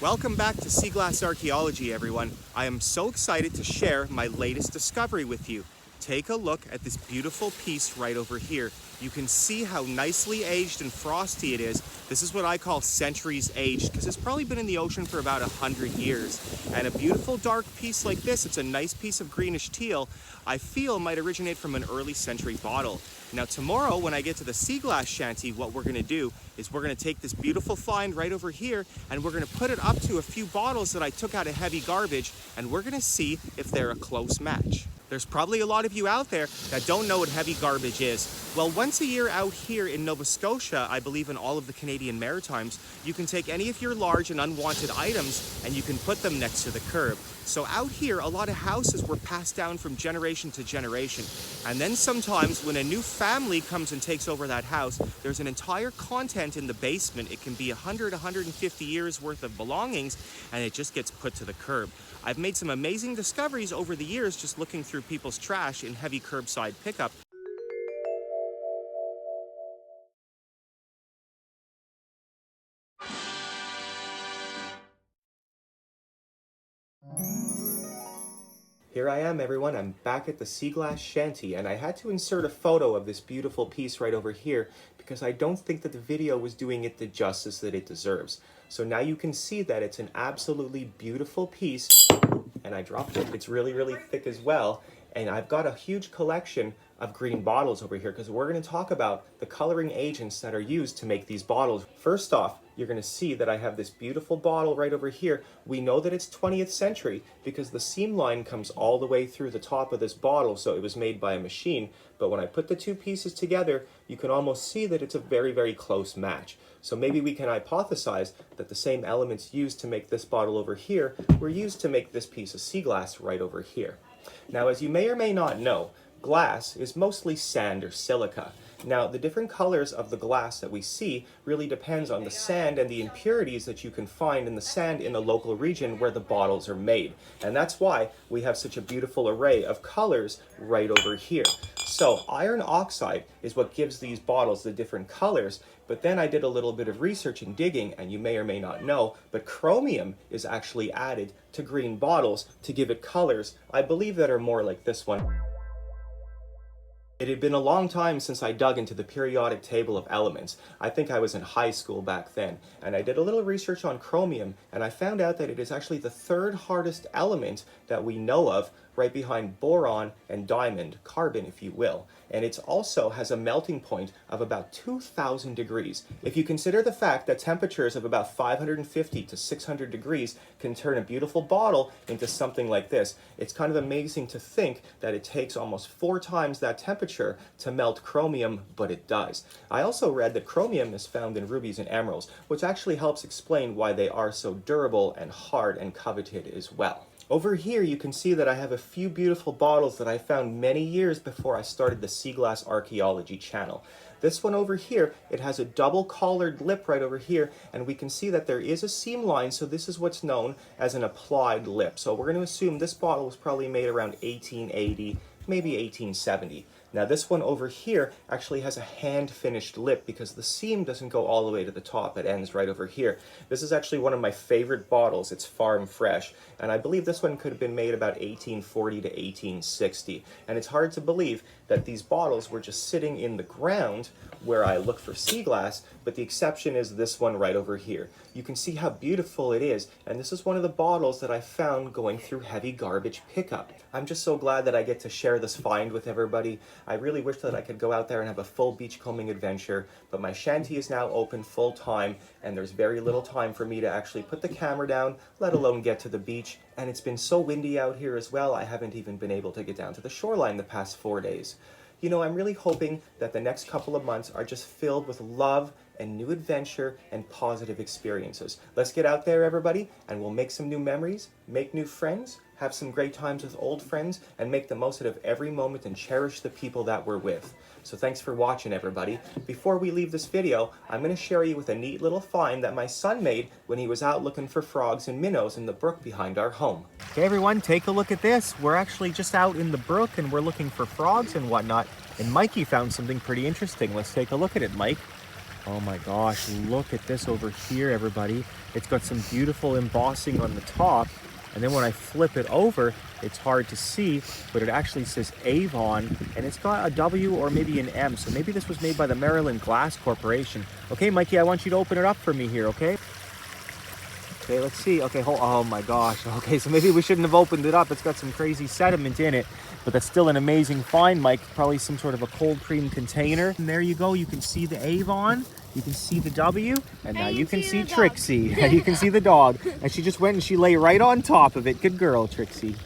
Welcome back to Sea Glass Archaeology, everyone. I am so excited to share my latest discovery with you. Take a look at this beautiful piece right over here. You can see how nicely aged and frosty it is. This is what I call centuries aged because it's probably been in the ocean for about 100 years. And a beautiful dark piece like this, it's a nice piece of greenish teal, I feel might originate from an early century bottle. Now tomorrow when I get to the sea glass shanty, what we're gonna do is we're gonna take this beautiful find right over here and we're gonna put it up to a few bottles that I took out of heavy garbage, and we're gonna see if they're a close match. There's probably a lot of you out there that don't know what heavy garbage is. Well, once a year out here in Nova Scotia, I believe in all of the Canadian Maritimes, you can take any of your large and unwanted items and you can put them next to the curb. So out here, a lot of houses were passed down from generation to generation. And then sometimes when a new family comes and takes over that house, there's an entire content in the basement. It can be 100, 150 years worth of belongings, and it just gets put to the curb. I've made some amazing discoveries over the years just looking through people's trash in heavy curbside pickup. Here I am, everyone. I'm back at the Sea Glass Shanty, and I had to insert a photo of this beautiful piece right over here because I don't think that the video was doing it the justice that it deserves. So now you can see that it's an absolutely beautiful piece, and I dropped it. It's really, really thick as well, and I've got a huge collection of green bottles over here because we're going to talk about the coloring agents that are used to make these bottles. First off, you're going to see that I have this beautiful bottle right over here. We know that it's 20th century because the seam line comes all the way through the top of this bottle, so it was made by a machine. But when I put the two pieces together, you can almost see that it's a very, very close match. So maybe we can hypothesize that the same elements used to make this bottle over here were used to make this piece of sea glass right over here. Now, as you may or may not know, glass is mostly sand or silica. Now, the different colors of the glass that we see really depends on the sand and the impurities that you can find in the sand in the local region where the bottles are made. And that's why we have such a beautiful array of colors right over here. So iron oxide is what gives these bottles the different colors, but then I did a little bit of research and digging, and you may or may not know, but chromium is actually added to green bottles to give it colors, I believe, that are more like this one. It had been a long time since I dug into the periodic table of elements. I think I was in high school back then, and I did a little research on chromium, and I found out that it is actually the third hardest element that we know of, right behind boron and diamond, carbon if you will. And it also has a melting point of about 2,000 degrees. If you consider the fact that temperatures of about 550 to 600 degrees can turn a beautiful bottle into something like this, it's kind of amazing to think that it takes almost 4 times that temperature to melt chromium, but it does. I also read that chromium is found in rubies and emeralds, which actually helps explain why they are so durable and hard and coveted as well. Over here you can see that I have a few beautiful bottles that I found many years before I started the Sea Glass Archaeology channel. This one over here, it has a double collared lip right over here, and we can see that there is a seam line, so this is what's known as an applied lip. So we're going to assume this bottle was probably made around 1880, maybe 1870. Now this one over here actually has a hand-finished lip because the seam doesn't go all the way to the top. It ends right over here. This is actually one of my favorite bottles. It's farm fresh, and I believe this one could have been made about 1840 to 1860. And it's hard to believe that these bottles were just sitting in the ground where I look for sea glass, but the exception is this one right over here. You can see how beautiful it is, and this is one of the bottles that I found going through heavy garbage pickup. I'm just so glad that I get to share this find with everybody. I really wish that I could go out there and have a full beachcombing adventure, but my shanty is now open full time, and there's very little time for me to actually put the camera down, let alone get to the beach. And it's been so windy out here as well, I haven't even been able to get down to the shoreline the past 4 days. You know, I'm really hoping that the next couple of months are just filled with love and new adventure and positive experiences. Let's get out there, everybody, and we'll make some new memories, make new friends, have some great times with old friends, and make the most out of every moment and cherish the people that we're with. So thanks for watching, everybody. Before we leave this video, I'm going to share you with a neat little find that my son made when he was out looking for frogs and minnows in the brook behind our home. Okay, everyone, take a look at this. We're actually just out in the brook and we're looking for frogs and whatnot. And Mikey found something pretty interesting. Let's take a look at it, Mike. Oh my gosh, look at this over here, everybody. It's got some beautiful embossing on the top. And then when I flip it over, it's hard to see, but it actually says Avon, and it's got a W or maybe an M. So maybe this was made by the Maryland Glass Corporation. Okay, Mikey, I want you to open it up for me here, okay? Okay, let's see. Okay, oh my gosh. Okay, so maybe we shouldn't have opened it up. It's got some crazy sediment in it, but that's still an amazing find, Mike. Probably some sort of a cold cream container. And there you go. You can see the Avon. You can see the W, and now you can see Trixie. You can see the dog. And she just went and she lay right on top of it. Good girl, Trixie.